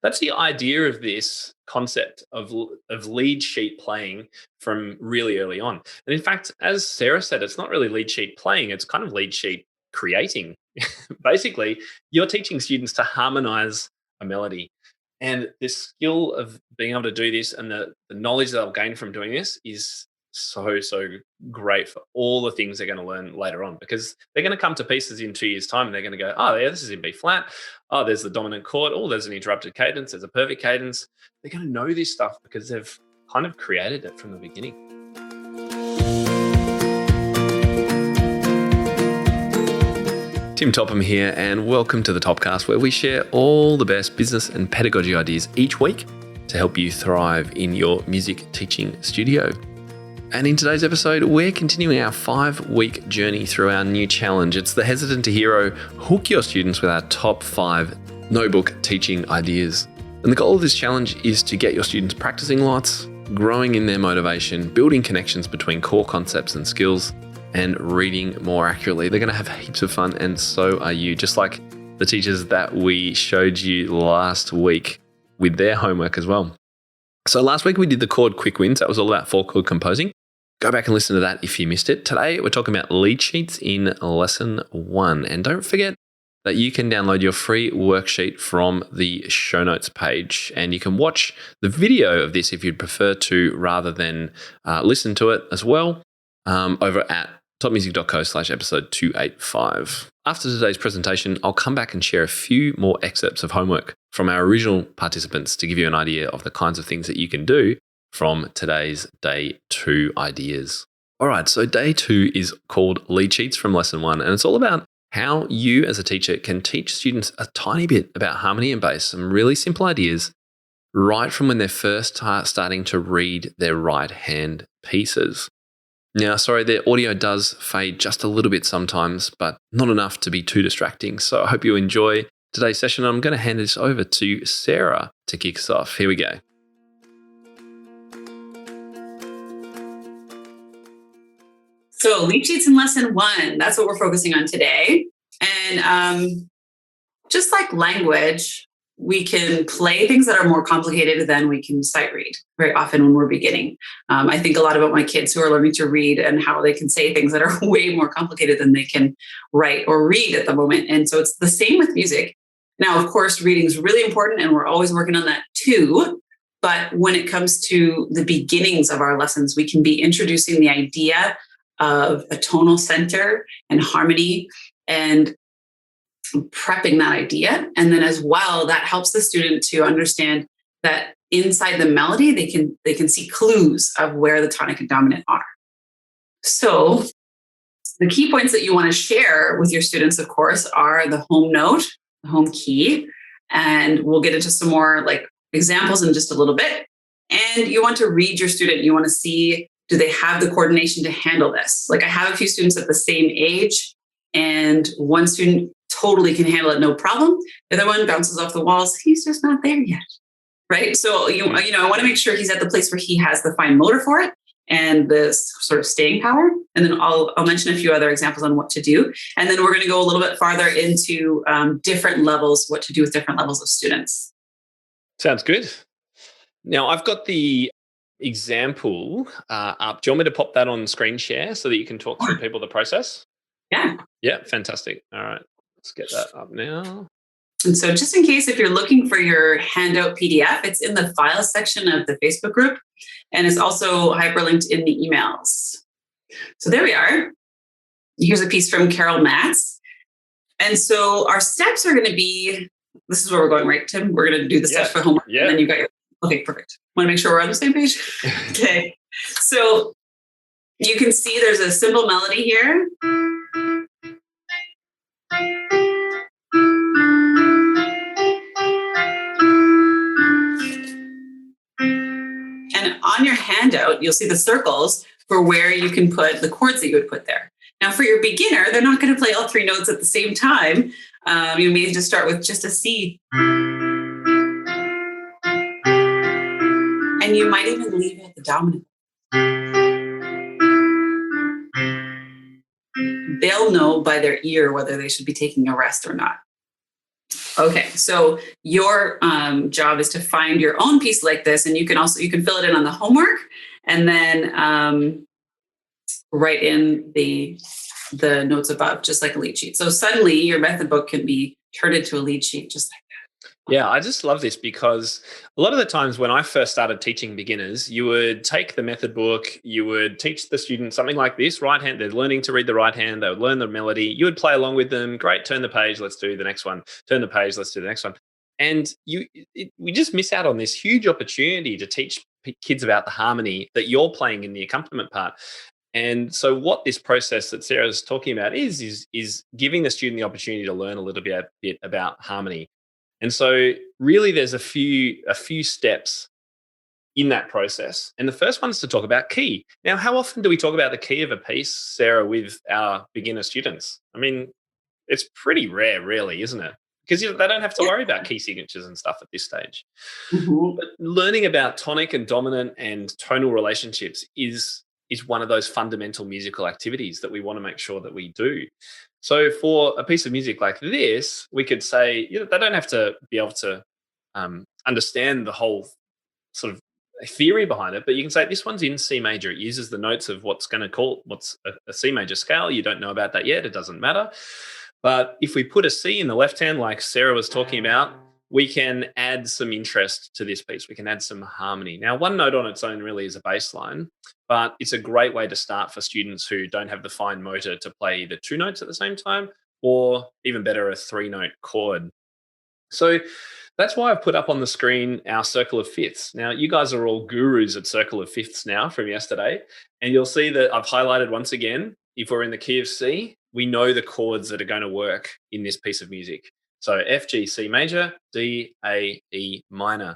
That's the idea of this concept of lead sheet playing from really early on. And in fact, as Sarah said, it's not really lead sheet playing, it's kind of lead sheet creating. Basically, you're teaching students to harmonize a melody. And this skill of being able to do this and the knowledge that they'll gain from doing this is so great for all the things they're going to learn later on, because they're going to come to pieces in 2 years' time and they're going to go, oh, yeah, this is in B flat. Oh, there's the dominant chord. Oh, there's an interrupted cadence. There's a perfect cadence. They're going to know this stuff because they've kind of created it from the beginning. Tim Topham here, and welcome to the Topcast, where we share all the best business and pedagogy ideas each week to help you thrive in your music teaching studio. And in today's episode, we're continuing our 5-week journey through our new challenge. It's the Hesitant to Hero, hook your students with our top 5 notebook teaching ideas. And the goal of this challenge is to get your students practicing lots, growing in their motivation, building connections between core concepts and skills, and reading more accurately. They're going to have heaps of fun, and so are you, just like the teachers that we showed you last week with their homework as well. So last week we did the chord quick wins. That was all about 4-chord composing. Go back and listen to that if you missed it. Today we're talking about lead sheets in lesson 1. And don't forget that you can download your free worksheet from the show notes page, and you can watch the video of this if you'd prefer to, rather than listen to it as well, over at topmusic.co/episode 285. After today's presentation, I'll come back and share a few more excerpts of homework from our original participants to give you an idea of the kinds of things that you can do from today's day 2 ideas. All right, so day 2 is called Lead Sheets from lesson 1, and it's all about how you as a teacher can teach students a tiny bit about harmony and bass, some really simple ideas, right from when they're first starting to read their right hand pieces. Now, sorry, the audio does fade just a little bit sometimes, but not enough to be too distracting. So I hope you enjoy today's session. I'm going to hand this over to Sarah to kick us off. Here we go. So lead sheets in lesson 1, that's what we're focusing on today. And just like language, we can play things that are more complicated than we can sight read very often when we're beginning. I think a lot about my kids who are learning to read and how they can say things that are way more complicated than they can write or read at the moment. And so it's the same with music. Now, of course, reading is really important and we're always working on that too. But when it comes to the beginnings of our lessons, we can be introducing the idea of a tonal center and harmony and prepping that idea. And then as well, that helps the student to understand that inside the melody, they can see clues of where the tonic and dominant are. So the key points that you want to share with your students, of course, are the home note, the home key, and we'll get into some more like examples in just a little bit. And you want to read your student. You want to see, do they have the coordination to handle this? Like I have a few students at the same age, and one student totally can handle it, no problem. The other one bounces off the walls. He's just not there yet, right? So, I want to make sure he's at the place where he has the fine motor for it and the sort of staying power. And then I'll mention a few other examples on what to do. And then we're going to go a little bit farther into different levels, what to do with different levels of students. Sounds good. Now, I've got the example up. Do you want me to pop that on screen share so that you can talk through people the process? Yeah. Yeah, fantastic. All right. Let's get that up now. And so just in case, if you're looking for your handout PDF, it's in the files section of the Facebook group, and it's also hyperlinked in the emails. So there we are. Here's a piece from Carol Matz. And so our steps are going to be, this is where we're going, right, Tim? We're going to do the steps for homework. Yeah. And then you got your, okay, perfect. Want to make sure we're on the same page? Okay. So you can see there's a simple melody here. And on your handout, you'll see the circles for where you can put the chords that you would put there. Now, for your beginner, they're not going to play all 3 notes at the same time. You may just start with just a C. And you might even leave out the dominant. They'll know by their ear whether they should be taking a rest or not. Okay, so your job is to find your own piece like this, and you can fill it in on the homework, and then write in the notes above, just like a lead sheet. So suddenly your method book can be turned into a lead sheet, just like Yeah, I just love this because a lot of the times when I first started teaching beginners, you would take the method book, you would teach the student something like this, right hand, they're learning to read the right hand, they would learn the melody, you would play along with them, great, turn the page, let's do the next one, turn the page, let's do the next one. And we just miss out on this huge opportunity to teach kids about the harmony that you're playing in the accompaniment part. And so, what this process that Sarah's talking about is giving the student the opportunity to learn a little bit about harmony. And so, really, there's a few steps in that process. And the first one is to talk about key. Now, how often do we talk about the key of a piece, Sarah, with our beginner students? I mean, it's pretty rare, really, isn't it? Because they don't have to worry about key signatures and stuff at this stage. that. But learning about tonic and dominant and tonal relationships is one of those fundamental musical activities that we want to make sure that we do. So for a piece of music like this, we could say, they don't have to be able to understand the whole sort of theory behind it, but you can say this one's in C major. It uses the notes of what's a C major scale. You don't know about that yet. It doesn't matter. But if we put a C in the left hand, like Sarah was talking about, we can add some interest to this piece. We can add some harmony. Now, one note on its own really is a baseline, but it's a great way to start for students who don't have the fine motor to play either two notes at the same time, or even better, a three-note chord. So that's why I've put up on the screen our circle of fifths. Now, you guys are all gurus at circle of fifths now from yesterday, and you'll see that I've highlighted once again, if we're in the key of C, we know the chords that are going to work in this piece of music. So F, G, C major, D, A, E minor.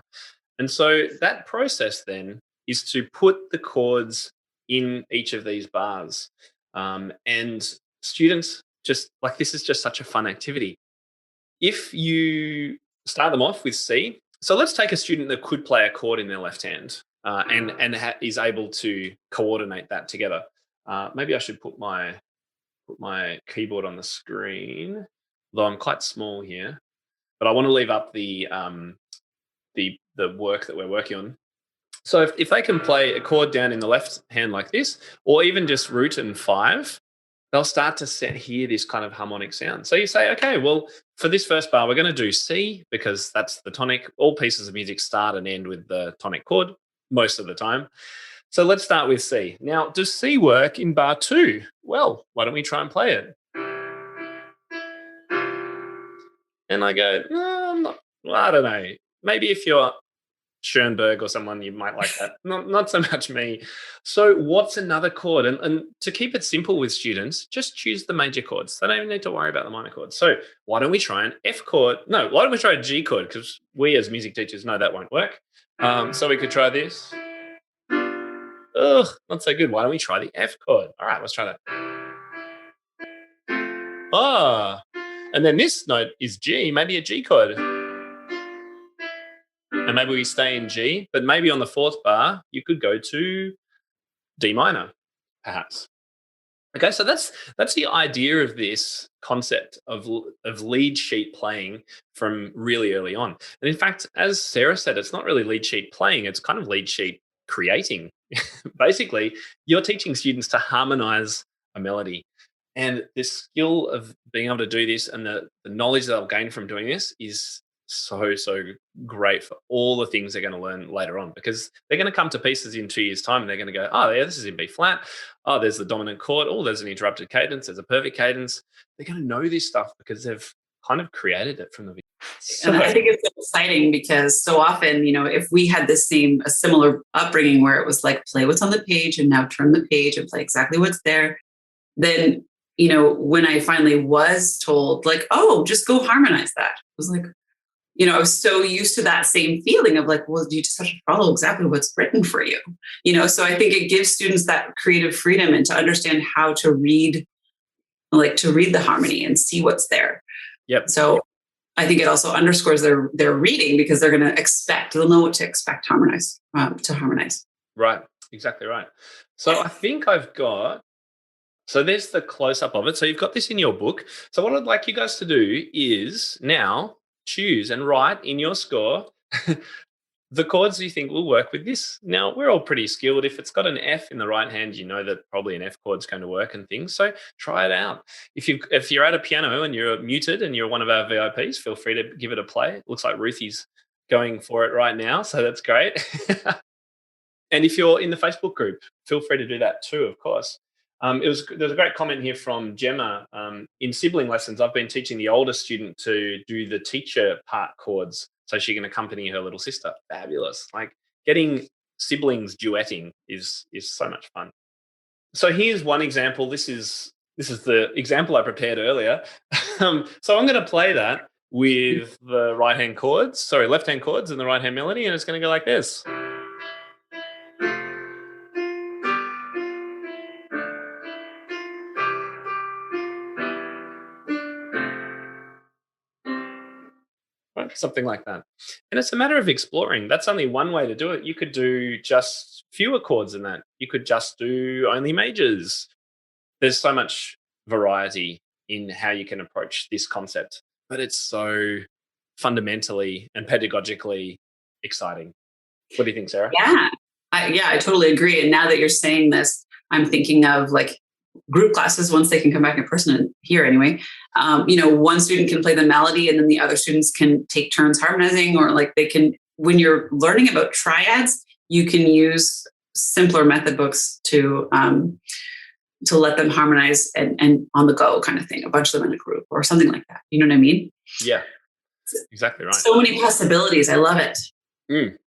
And so that process then is to put the chords in each of these bars. And students just like this is just such a fun activity. If you start them off with C, so let's take a student that could play a chord in their left hand is able to coordinate that together. Maybe I should put my keyboard on the screen, though I'm quite small here. But I want to leave up the work that we're working on. So if they can play a chord down in the left hand like this, or even just root and five, they'll start to hear this kind of harmonic sound. So you say, okay, well, for this first bar, we're going to do C because that's the tonic. All pieces of music start and end with the tonic chord most of the time. So let's start with C. Now, does C work in bar two? Well, why don't we try and play it? And I go, no, I'm not, well, I don't know. Maybe if you're Schoenberg or someone, you might like that. Not so much me. So what's another chord? And to keep it simple with students, just choose the major chords. They don't even need to worry about the minor chords. So why don't we try an F chord? No, why don't we try a G chord? Because we as music teachers know that won't work. So we could try this. Ugh, not so good. Why don't we try the F chord? All right, let's try that. Ah, and then this note is G, maybe a G chord. And maybe we stay in G, but maybe on the fourth bar, you could go to D minor, perhaps. Okay, so that's the idea of this concept of lead sheet playing from really early on. And in fact, as Sarah said, it's not really lead sheet playing, it's kind of lead sheet creating. Basically, you're teaching students to harmonize a melody. And this skill of being able to do this and the knowledge that they'll gain from doing this is so great for all the things they're going to learn later on, because they're going to come to pieces in 2 years' time and they're going to go, oh, yeah, this is in B flat. Oh, there's the dominant chord. Oh, there's an interrupted cadence. There's a perfect cadence. They're going to know this stuff because they've kind of created it from the beginning. And I think it's so exciting because so often, if we had a similar upbringing where it was like, play what's on the page and now turn the page and play exactly what's there, then, when I finally was told like, oh, just go harmonize that, I was like, I was so used to that same feeling of like, well, you just have to follow exactly what's written for you, so I think it gives students that creative freedom and to understand how to read the harmony and see what's there. Yep. So I think it also underscores their reading because they'll know what to expect to harmonize. Right. Exactly right. So I think so there's the close up of it. So you've got this in your book. So what I'd like you guys to do is now choose and write in your score the chords you think will work with this. Now, we're all pretty skilled. If it's got an F in the right hand, you know that probably an F chord's going to work and things. So try it out. If you're at a piano and you're muted and you're one of our VIPs, feel free to give it a play. It looks like Ruthie's going for it right now, so that's great. And if you're in the Facebook group, feel free to do that too, of course. There's a great comment here from Gemma. In sibling lessons, I've been teaching the older student to do the teacher part chords so she can accompany her little sister. Fabulous. Like getting siblings duetting is so much fun. So here's one example. This is the example I prepared earlier. So I'm going to play that with the left-hand chords and the right-hand melody, and it's going to go like this. Right? Something like that. And it's a matter of exploring. That's only one way to do it. You could do just fewer chords than that. You could just do only majors. There's so much variety in how you can approach this concept, but it's so fundamentally and pedagogically exciting. What do you think, Sarah? Yeah. I totally agree. And now that you're saying this, I'm thinking of like group classes once they can come back in person and here anyway. One student can play the melody and then the other students can take turns harmonizing, or like they can, when you're learning about triads, you can use simpler method books to let them harmonize and on the go kind of thing, a bunch of them in a group or something like that. You know what I mean? Yeah, exactly right. So many possibilities. I love it.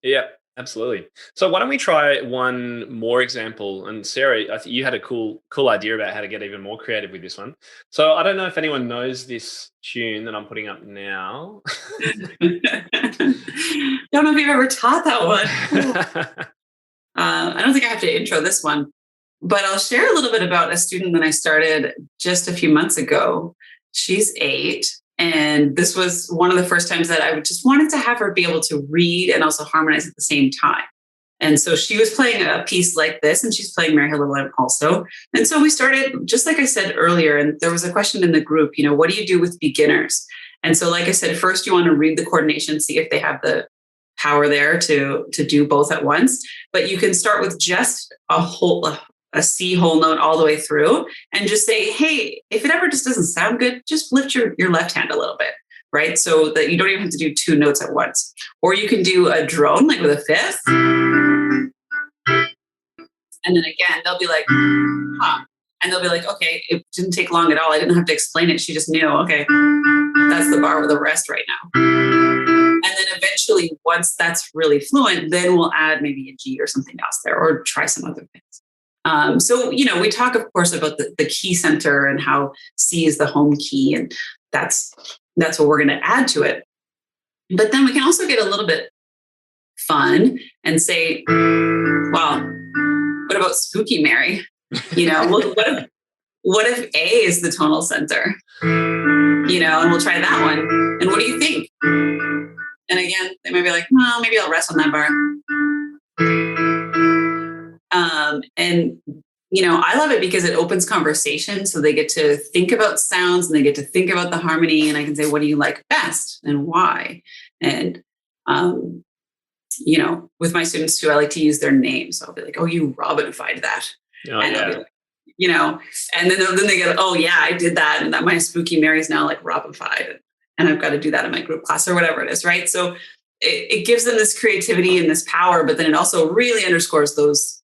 Yeah, absolutely. So why don't we try one more example? And Sarah, I think you had a cool idea about how to get even more creative with this one. So I don't know if anyone knows this tune that I'm putting up now. Don't know if you've ever taught that one. I don't think I have to intro this one, but I'll share a little bit about a student that I started just a few months ago. She's 8. And this was one of the first times that I just wanted to have her be able to read and also harmonize at the same time. And so she was playing a piece like this, and she's playing Mary Had a Little Lamb also. And so we started, just like I said earlier, and there was a question in the group, what do you do with beginners? And so, like I said, first you want to read the coordination, see if they have the power there to do both at once. But you can start with just a C whole note all the way through and just say, hey, if it ever just doesn't sound good, just lift your left hand a little bit, right? So that you don't even have to do 2 notes at once. Or you can do a drone, like with a fifth. And then again, they'll be like, huh. And they'll be like, okay, it didn't take long at all. I didn't have to explain it. She just knew, okay, that's the bar with the rest right now. And then eventually, once that's really fluent, then we'll add maybe a G or something else there, or try some other things. So, we talk, of course, about the key center and how C is the home key, and that's what we're going to add to it. But then we can also get a little bit fun and say, well, what about Spooky Mary? What if A is the tonal center? And we'll try that one. And what do you think? And again, they might be like, well, maybe I'll rest on that bar. And I love it because it opens conversation. So they get to think about sounds and they get to think about the harmony. And I can say, what do you like best and why? And, with my students too, I like to use their names. So I'll be like, oh, you Robinified that. Oh, and yeah. I'll be like, and then they get, oh yeah, I did that. And that my Spooky Mary is now like Robinified. And I've got to do that in my group class or whatever it is. Right. So it gives them this creativity and this power, but then it also really underscores those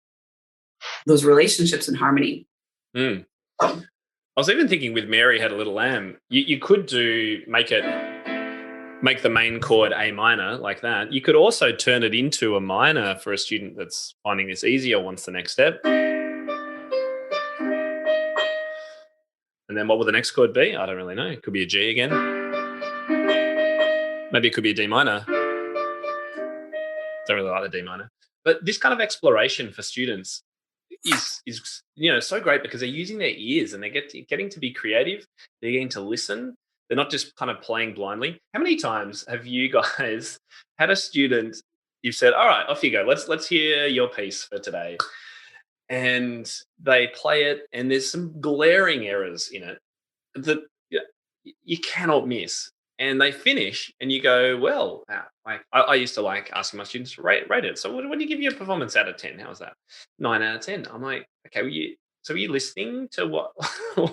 relationships and harmony. I was even thinking with Mary Had a Little Lamb, you could make the main chord A minor like that. You could also turn it into a minor for a student that's finding this easier, wants the next step. And then what will the next chord be? I don't really know. It could be a G again. Maybe it could be a D minor. Don't really like the D minor. But this kind of exploration for students is so great because they're using their ears and they're getting to be creative. They're getting to listen. They're not just kind of playing blindly. How many times have you guys had a student, you've said, all right, off you go. Let's hear your piece for today. And they play it and there's some glaring errors in it that you cannot miss. and they finish, and you go, well, like I used to like asking my students to rate it. So what do you give your performance out of 10? How was that? 9 out of 10. I'm like, okay, were you listening to what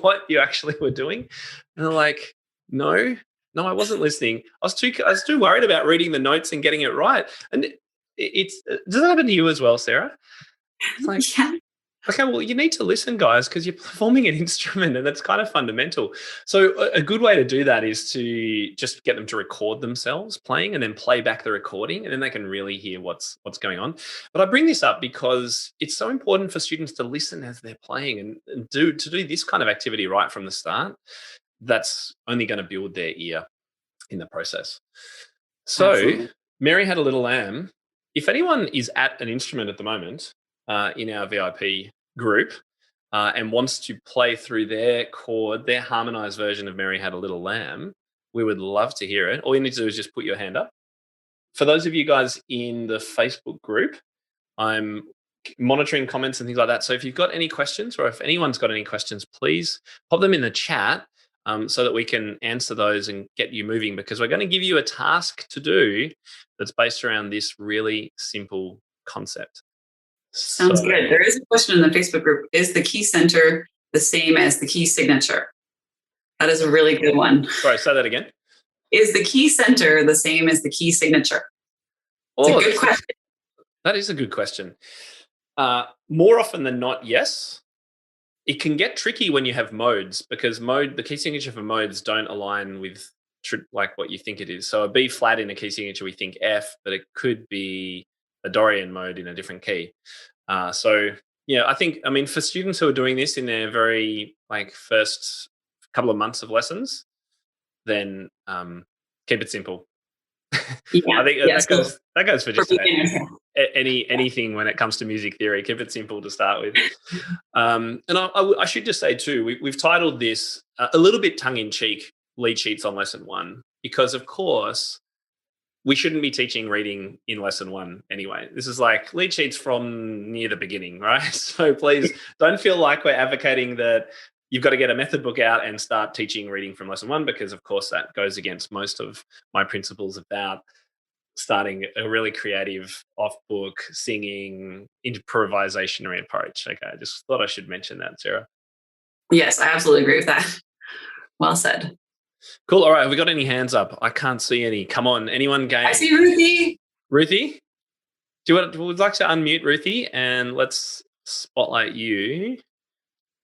what you actually were doing? And they're like, no, I wasn't listening. I was too worried about reading the notes and getting it right. And does that happen to you as well, Sarah? It's like, Yeah. okay, well, you need to listen, guys, because you're performing an instrument, and that's kind of fundamental. So a good way to do that is to just get them to record themselves playing and then play back the recording, and then they can really hear what's going on. But I bring this up because it's so important for students to listen as they're playing and do this kind of activity right from the start. That's only going to build their ear in the process. So Absolutely. Mary Had a Little Lamb. If anyone is at an instrument at the moment in our VIP group and wants to play through their chord, their harmonized version of Mary Had a Little Lamb, we would love to hear it. All you need to do is just put your hand up. For those of you guys in the Facebook group, I'm monitoring comments and things like that. So if you've got any questions, or if anyone's got any questions, please pop them in the chat so that we can answer those and get you moving, because we're going to give you a task to do that's based around this really simple concept. Sounds good. There is a question in the Facebook group. Is the key center the same as the key signature? That is a really good one. Sorry, say that again. Is the key center the same as the key signature? It's a good question. That is a good question. More often than not, yes. It can get tricky when you have modes, because the key signature for modes don't align with like what you think it is. So a B flat in a key signature, we think F, but it could be a Dorian mode in a different key. So yeah, I mean, for students who are doing this in their very like first couple of months of lessons, then keep it simple. Yeah, I think that goes for just anything when it comes to music theory. Keep it simple to start with. And I should just say too, we've titled this a little bit tongue-in-cheek, lead sheets on lesson 1, because of course we shouldn't be teaching reading in lesson 1 anyway. This is like lead sheets from near the beginning, right? So please don't feel like we're advocating that you've got to get a method book out and start teaching reading from lesson 1, because of course that goes against most of my principles about starting a really creative off-book singing improvisationary approach. Okay, I just thought I should mention that, Sarah. Yes, I absolutely agree with that. Well said. Cool. All right, have we got any hands up? I can't see any. Come on, anyone game? I see Ruthie. Ruthie? Would you like to unmute Ruthie and let's spotlight you?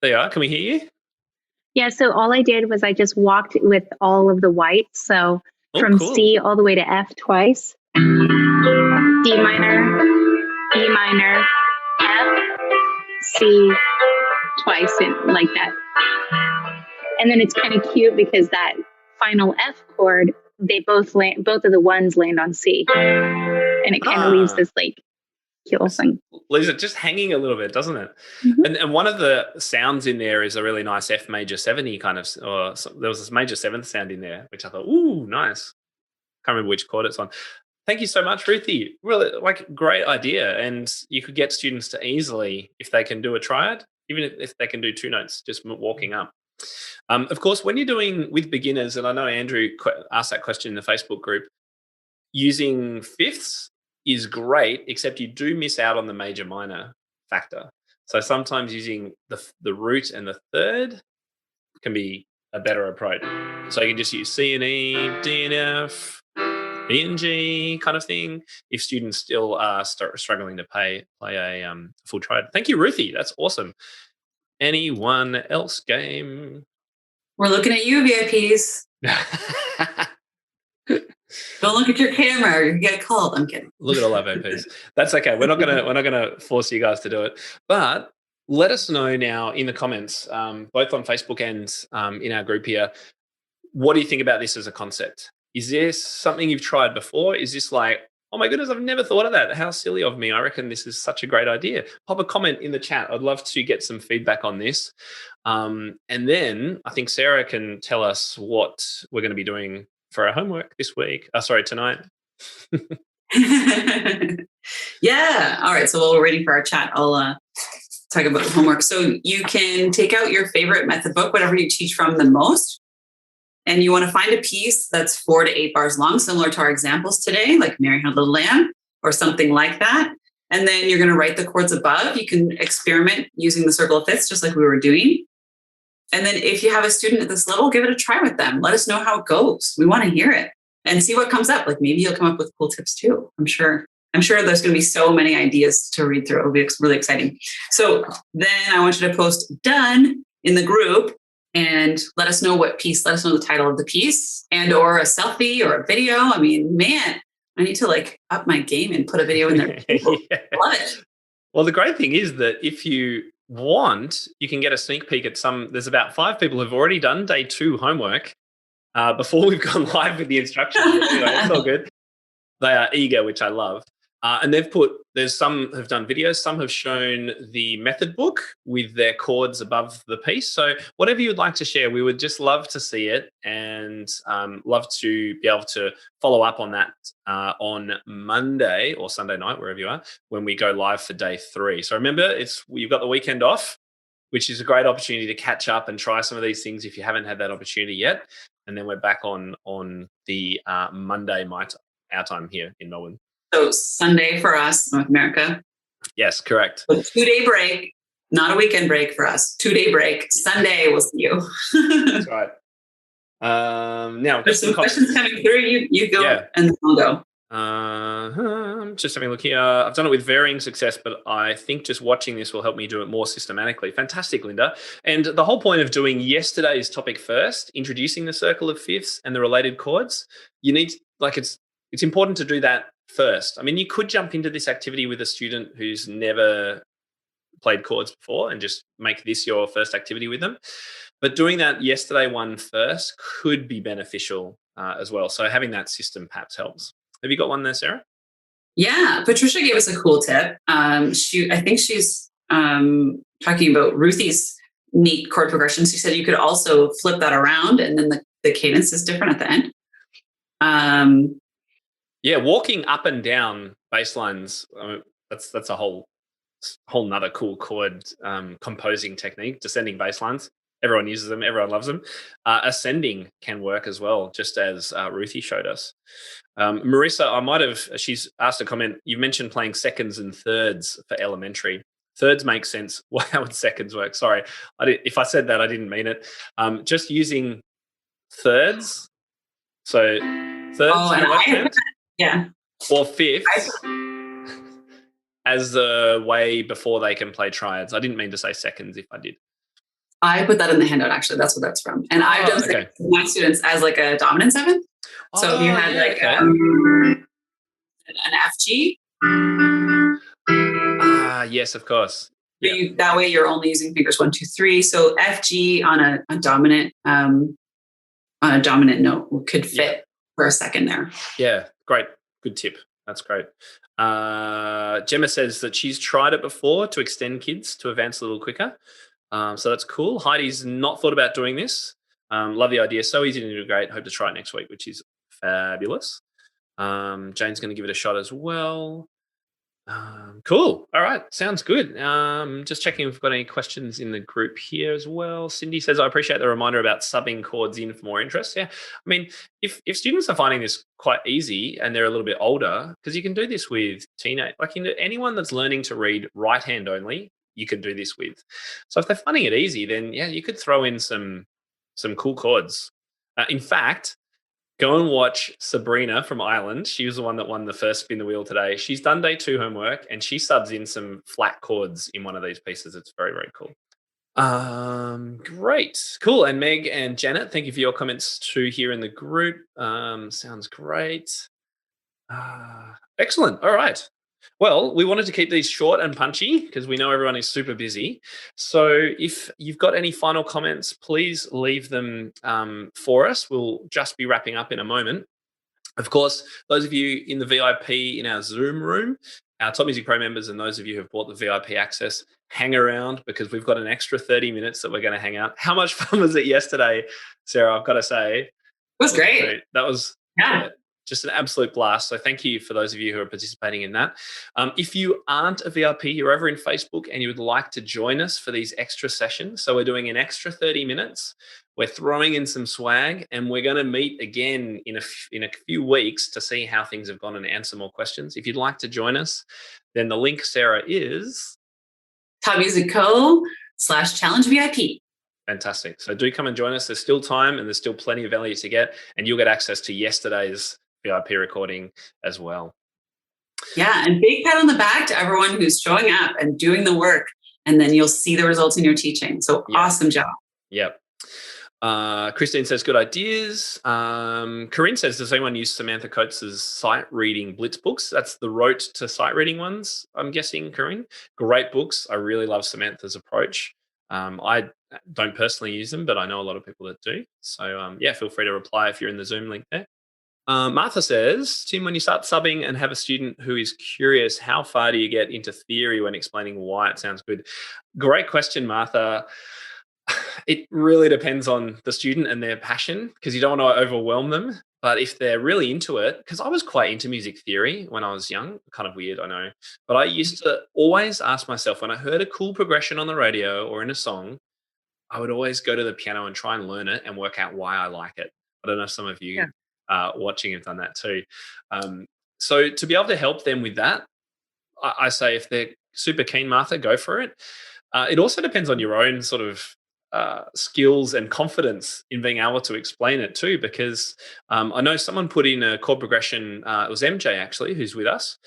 There you are. Can we hear you? Yeah, so all I did was I just walked with all of the whites. So from cool. C all the way to F twice. D minor, E minor, F, C twice, and like that. And then it's kind of cute because that final F chord, they both of the ones land on C. And it kind of leaves this like cute little thing. Leaves it just hanging a little bit, doesn't it? Mm-hmm. And one of the sounds in there is a really nice F major 70 kind of, or there was this major 7th sound in there, which I thought, ooh, nice. Can't remember which chord it's on. Thank you so much, Ruthie. Really, like, great idea. And you could get students to easily, if they can do a triad, even if they can do 2 notes, just walking up. Of course, when you're doing with beginners, and I know Andrew asked that question in the Facebook group, using fifths is great, except you do miss out on the major minor factor. So sometimes using the root and the third can be a better approach. So you can just use C and E, D and F, E and G kind of thing if students still are struggling to play a full triad. Thank you, Ruthie. That's awesome. Anyone else game? We're looking at you, VIPs. Don't look at your camera or you get called. I'm kidding. Look at all our VIPs. That's okay. We're not gonna force you guys to do it. But let us know now in the comments, both on Facebook and in our group here. What do you think about this as a concept? Is this something you've tried before? Is this like, oh my goodness, I've never thought of that. How silly of me. I reckon this is such a great idea. Pop a comment in the chat. I'd love to get some feedback on this. And then I think Sarah can tell us what we're going to be doing for our homework this week. Tonight. Yeah. All right. So while we're waiting for our chat, I'll talk about homework. So you can take out your favorite method book, whatever you teach from the most, and you want to find a piece that's 4 to 8 bars long, similar to our examples today, like Mary Had a Little Lamb or something like that. And then you're going to write the chords above. You can experiment using the circle of fifths, just like we were doing. And then if you have a student at this level, give it a try with them. Let us know how it goes. We want to hear it and see what comes up. Like maybe you'll come up with cool tips too. I'm sure there's going to be so many ideas to read through. It'll be really exciting. So then I want you to post done in the group and let us know what piece, let us know the title of the piece and or a selfie or a video. I mean, man, I need to like up my game and put a video in there. Yeah. Love it. Well, the great thing is that if you want, you can get a sneak peek at there's about 5 people who've already done day 2 homework before we've gone live with the instructions. Anyway, it's all good. They are eager, which I love. And there's some have done videos, some have shown the method book with their chords above the piece. So whatever you'd like to share, we would just love to see it and love to be able to follow up on that on Monday or Sunday night, wherever you are, when we go live for day 3. So remember, you've got the weekend off, which is a great opportunity to catch up and try some of these things if you haven't had that opportunity yet. And then we're back on the Monday, our time here in Melbourne. So Sunday for us, North America. Yes, correct. A 2-day break, not a weekend break for us. 2-day break. Sunday we'll see you. That's right. Now there's some questions coming through. You go, yeah. And then I'll go. Just having a look here. I've done it with varying success, but I think just watching this will help me do it more systematically. Fantastic, Linda. And the whole point of doing yesterday's topic first, introducing the circle of fifths and the related chords, you need it's important to do that first. I mean, you could jump into this activity with a student who's never played chords before and just make this your first activity with them. But doing that yesterday one first could be beneficial as well. So having that system perhaps helps. Have you got one there, Sarah? Yeah, Patricia gave us a cool tip. I think she's talking about Ruthie's neat chord progression. She said you could also flip that around and then the cadence is different at the end. Yeah, walking up and down bass lines, that's a whole nother cool chord composing technique, descending bass lines. Everyone uses them. Everyone loves them. Ascending can work as well, just as Ruthie showed us. Marissa, she's asked a comment. You mentioned playing seconds and thirds for elementary. Thirds make sense. Well, how would seconds work? Sorry, if I said that, I didn't mean it. Just using thirds. So thirds, yeah, or fifths as the way before they can play triads. I didn't mean to say seconds if I did. I put that in the handout, actually. That's what that's from. And I've done seconds with my students as like a dominant 7. So if you had an FG. Yes, of course. Yeah. That way you're only using fingers 1, 2, 3. So FG on a dominant note could fit for a second there. Yeah, great. Good tip. That's great. Gemma says that she's tried it before to extend kids to advance a little quicker. So that's cool. Heidi's not thought about doing this. Love the idea. So easy to integrate. Hope to try it next week, which is fabulous. Jane's going to give it a shot as well. Cool. All right. Sounds good. Just checking if we've got any questions in the group here as well. Cindy says, I appreciate the reminder about subbing chords in for more interest. Yeah. I mean, if students are finding this quite easy and they're a little bit older, because you can do this with anyone that's learning to read right hand only, you can do this with. So if they're finding it easy, then yeah, you could throw in some cool chords. In fact, go and watch Sabrina from Ireland. She was the one that won the first spin the wheel today. She's done day 2 homework and she subs in some flat chords in one of these pieces. It's very, very cool. Great. Cool. And Meg and Janet, thank you for your comments too here in the group. Sounds great. Excellent. All right. Well, we wanted to keep these short and punchy because we know everyone is super busy. So if you've got any final comments, please leave them for us. We'll just be wrapping up in a moment. Of course, those of you in the VIP in our Zoom room, our Top Music Pro members and those of you who have bought the VIP access, hang around because we've got an extra 30 minutes that we're going to hang out. How much fun was it yesterday, Sarah? I've got to say. It was great. That was just an absolute blast. So thank you for those of you who are participating in that. If you aren't a VIP, you're over in Facebook and you would like to join us for these extra sessions. So we're doing an extra 30 minutes. We're throwing in some swag, and we're going to meet again in a few weeks to see how things have gone and answer more questions. If you'd like to join us, then the link, Sarah, is topmusicco.com/challenge VIP. Fantastic. So do come and join us. There's still time and there's still plenty of value to get, and you'll get access to yesterday's VIP recording as well. Yeah, and big pat on the back to everyone who's showing up and doing the work, and then you'll see the results in your teaching. So Awesome job. Yep. Christine says, good ideas. Corinne says, does anyone use Samantha Coates' sight reading blitz books? That's the rote to sight reading ones, I'm guessing, Corinne. Great books. I really love Samantha's approach. I don't personally use them, but I know a lot of people that do. So feel free to reply if you're in the Zoom link there. Martha says, Tim, when you start subbing and have a student who is curious, how far do you get into theory when explaining why it sounds good? Great question, Martha. It really depends on the student and their passion, because you don't want to overwhelm them. But if they're really into it, because I was quite into music theory when I was young, kind of weird, I know. But I used to always ask myself, when I heard a cool progression on the radio or in a song, I would always go to the piano and try and learn it and work out why I like it. I don't know if some of you watching have done that too. So to be able to help them with that, I say if they're super keen, Martha, go for it. It also depends on your own sort of skills and confidence in being able to explain it too, because I know someone put in a chord progression, it was MJ actually, who's with us,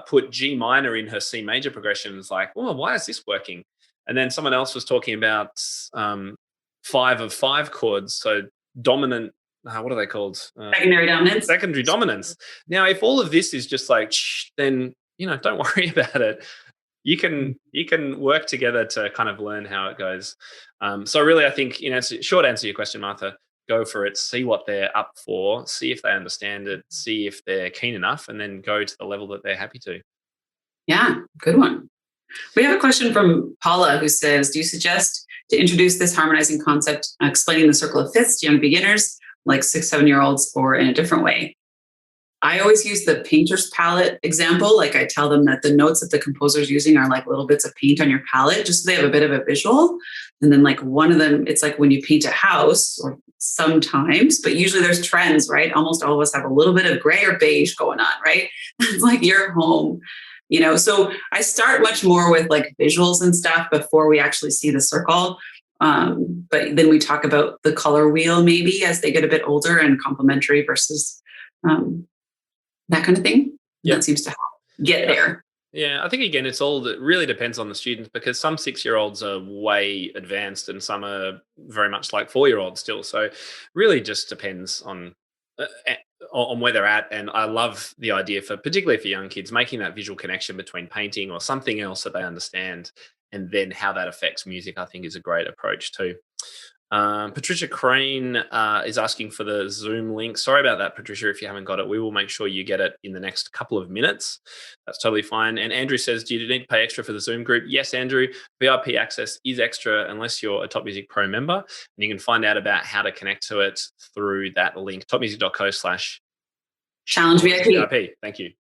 put G minor in her C major progression. It's like, oh, why is this working? And then someone else was talking about 5 of 5 chords, so dominant, what are they called? Secondary dominance. Secondary dominance. Now, if all of this is just like, then, don't worry about it. You can work together to kind of learn how it goes. So really, I think, short answer to your question, Martha, go for it, see what they're up for, see if they understand it, see if they're keen enough, and then go to the level that they're happy to. Yeah, good one. We have a question from Paula who says, do you suggest to introduce this harmonizing concept, explaining the circle of fifths to young beginners, like 6-7-year-olds, or in a different way? I always use the painter's palette example. Like I tell them that the notes that the composer is using are like little bits of paint on your palette, just so they have a bit of a visual. And then like one of them, it's like when you paint a house, or sometimes, but usually there's trends, right? Almost all of us have a little bit of gray or beige going on, right? It's like your home, So I start much more with like visuals and stuff before we actually see the circle. But then we talk about the color wheel maybe as they get a bit older, and complementary versus that kind of thing. Yep. That seems to help get there. Yeah, I think, again, it's all that really depends on the students, because some 6-year-olds are way advanced and some are very much like 4-year-olds still. So really just depends on where they're at. And I love the idea particularly for young kids, making that visual connection between painting or something else that they understand, and then how that affects music, I think, is a great approach too. Patricia Crane is asking for the Zoom link. Sorry about that, Patricia, if you haven't got it. We will make sure you get it in the next couple of minutes. That's totally fine. And Andrew says, do you need to pay extra for the Zoom group? Yes, Andrew. VIP access is extra unless you're a Top Music Pro member. And you can find out about how to connect to it through that link, topmusic.co/challenge VIP. Thank you.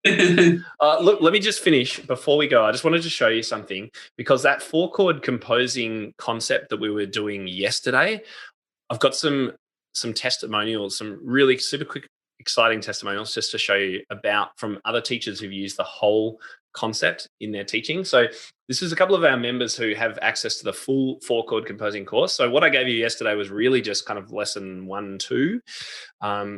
Look, let me just finish before we go. I just wanted to show you something, because that 4-chord composing concept that we were doing yesterday, I've got some testimonials, some really super quick, exciting testimonials just to show you about from other teachers who've used the whole concept in their teaching. So this is a couple of our members who have access to the full 4-chord composing course. So what I gave you yesterday was really just kind of lesson 1, 2.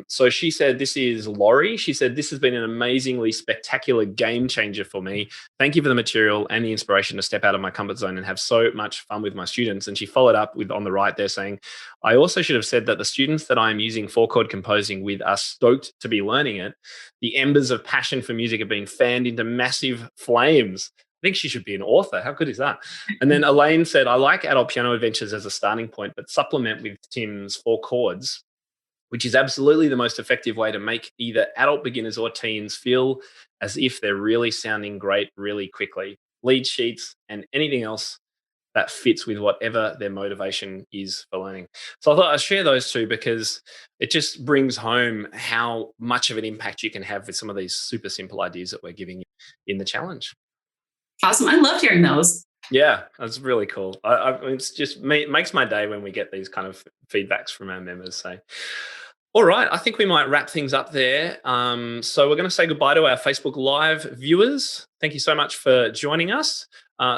So she said, this is Laurie. She said, this has been an amazingly spectacular game changer for me. Thank you for the material and the inspiration to step out of my comfort zone and have so much fun with my students. And she followed up with, on the right there, saying, I also should have said that the students that I'm using 4-chord composing with are stoked to be learning it. The embers of passion for music have been fanned into massive flames. I think she should be an author. How good is that? And then Elaine said, I like adult piano adventures as a starting point, but supplement with Tim's 4 chords, which is absolutely the most effective way to make either adult beginners or teens feel as if they're really sounding great really quickly. Lead sheets and anything else that fits with whatever their motivation is for learning. So I thought I'd share those two because it just brings home how much of an impact you can have with some of these super simple ideas that we're giving you in the challenge. Awesome. I loved hearing those. Yeah, that's really cool. It's just it makes my day when we get these kind of feedbacks from our members. So, all right, I think we might wrap things up there. So we're going to say goodbye to our Facebook Live viewers. Thank you so much for joining us.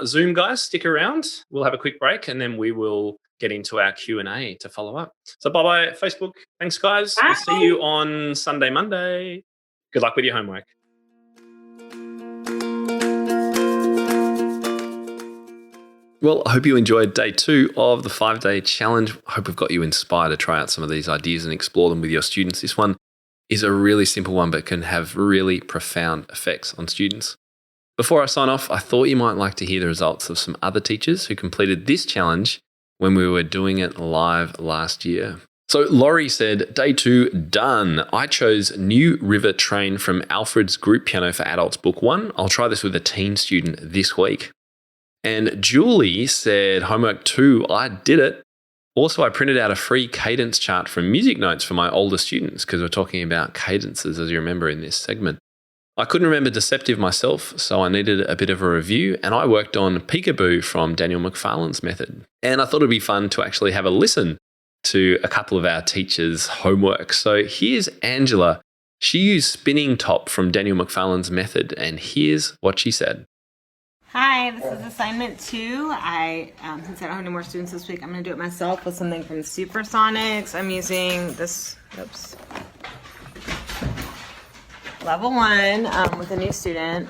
Zoom guys, stick around. We'll have a quick break and then we will get into our Q&A to follow up. So bye-bye, Facebook. Thanks, guys. Bye. We'll see you on Sunday, Monday. Good luck with your homework. Well, I hope you enjoyed day 2 of the 5-day challenge. I hope we've got you inspired to try out some of these ideas and explore them with your students. This one is a really simple one, but can have really profound effects on students. Before I sign off, I thought you might like to hear the results of some other teachers who completed this challenge when we were doing it live last year. So Laurie said, day 2, done. I chose New River Train from Alfred's Group Piano for Adults Book 1. I'll try this with a teen student this week. And Julie said, homework 2, I did it. Also, I printed out a free cadence chart from music notes for my older students because we're talking about cadences, as you remember in this segment. I couldn't remember Deceptive myself, so I needed a bit of a review, and I worked on Peekaboo from Daniel McFarlane's method. And I thought it'd be fun to actually have a listen to a couple of our teachers' homework. So here's Angela. She used Spinning Top from Daniel McFarlane's method, and here's what she said. Hi, this is assignment 2. Since I don't have any more students this week, I'm going to do it myself with something from Supersonics. I'm using this, level 1 with a new student.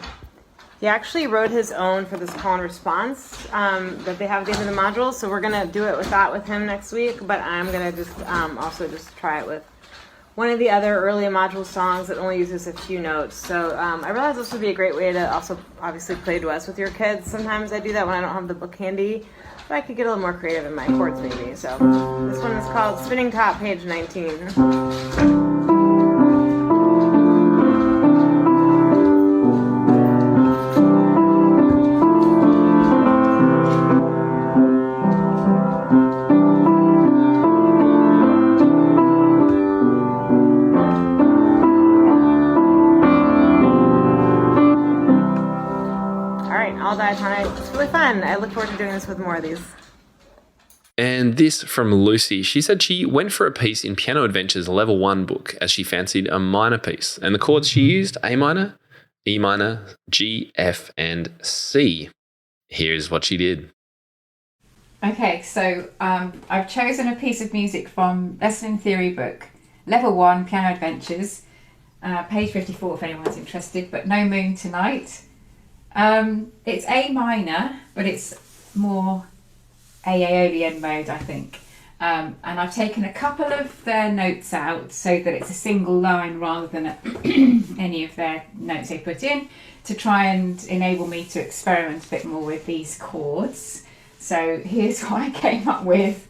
He actually wrote his own for this call and response that they have at the end of the module, so we're going to do it with him next week, but I'm going to just also just try it with one of the other early module songs that only uses a few notes. So I realized this would be a great way to also obviously play duets with your kids. Sometimes I do that when I don't have the book handy, but I could get a little more creative in my chords maybe. So this one is called Spinning Top, page 19. It's really fun. I look forward to doing this with more of these. And this from Lucy. She said she went for a piece in Piano Adventures Level 1 book as she fancied a minor piece. And the chords she used, A minor, E minor, G, F, and C. Here's what she did. Okay, so I've chosen a piece of music from Lesson in Theory book, Level 1, Piano Adventures, page 54 if anyone's interested, but No Moon Tonight. It's A minor, but it's more Aeolian mode, I think. And I've taken a couple of their notes out so that it's a single line rather than any of their notes they put in, to try and enable me to experiment a bit more with these chords. So here's what I came up with.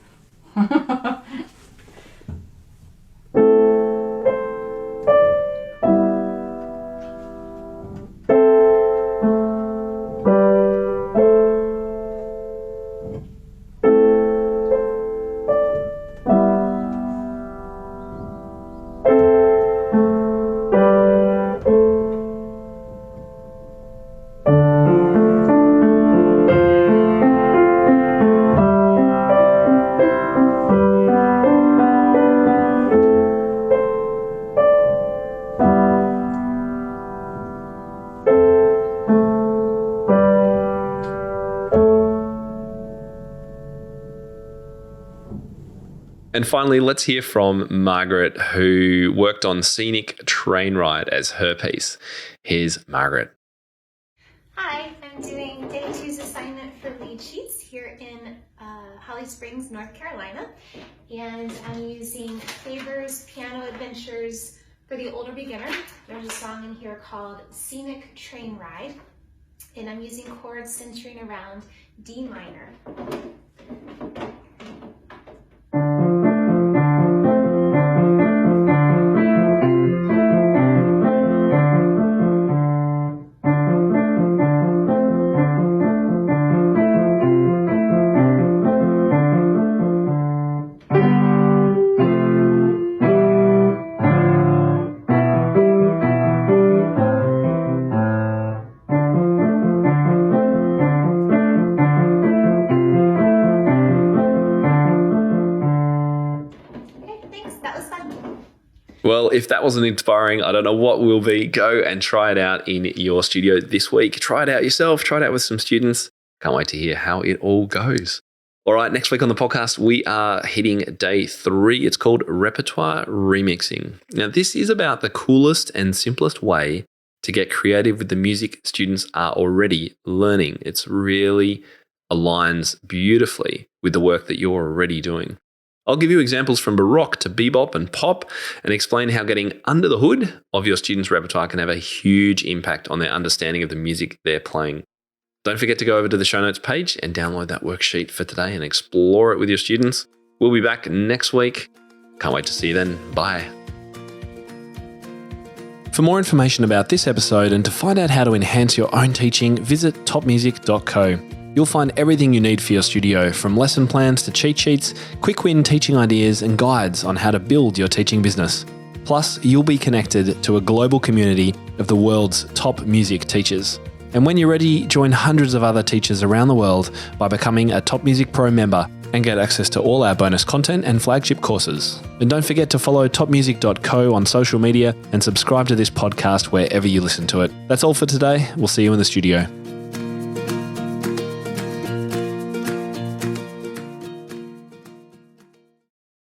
And finally, let's hear from Margaret, who worked on Scenic Train Ride as her piece. Here's Margaret. Hi, I'm doing day 2's assignment for lead sheets here in Holly Springs, North Carolina. And I'm using Faber's Piano Adventures for the older beginner. There's a song in here called Scenic Train Ride. And I'm using chords centering around D minor. Well, if that wasn't inspiring, I don't know what will be. Go and try it out in your studio this week. Try it out yourself. Try it out with some students. Can't wait to hear how it all goes. All right, next week on the podcast, we are hitting day 3. It's called Repertoire Remixing. Now, this is about the coolest and simplest way to get creative with the music students are already learning. It's really aligns beautifully with the work that you're already doing. I'll give you examples from Baroque to bebop and pop and explain how getting under the hood of your students' repertoire can have a huge impact on their understanding of the music they're playing. Don't forget to go over to the show notes page and download that worksheet for today and explore it with your students. We'll be back next week. Can't wait to see you then. Bye. For more information about this episode and to find out how to enhance your own teaching, visit topmusic.co. You'll find everything you need for your studio, from lesson plans to cheat sheets, quick win teaching ideas, and guides on how to build your teaching business. Plus, you'll be connected to a global community of the world's top music teachers. And when you're ready, join hundreds of other teachers around the world by becoming a Top Music Pro member and get access to all our bonus content and flagship courses. And don't forget to follow topmusic.co on social media and subscribe to this podcast wherever you listen to it. That's all for today. We'll see you in the studio.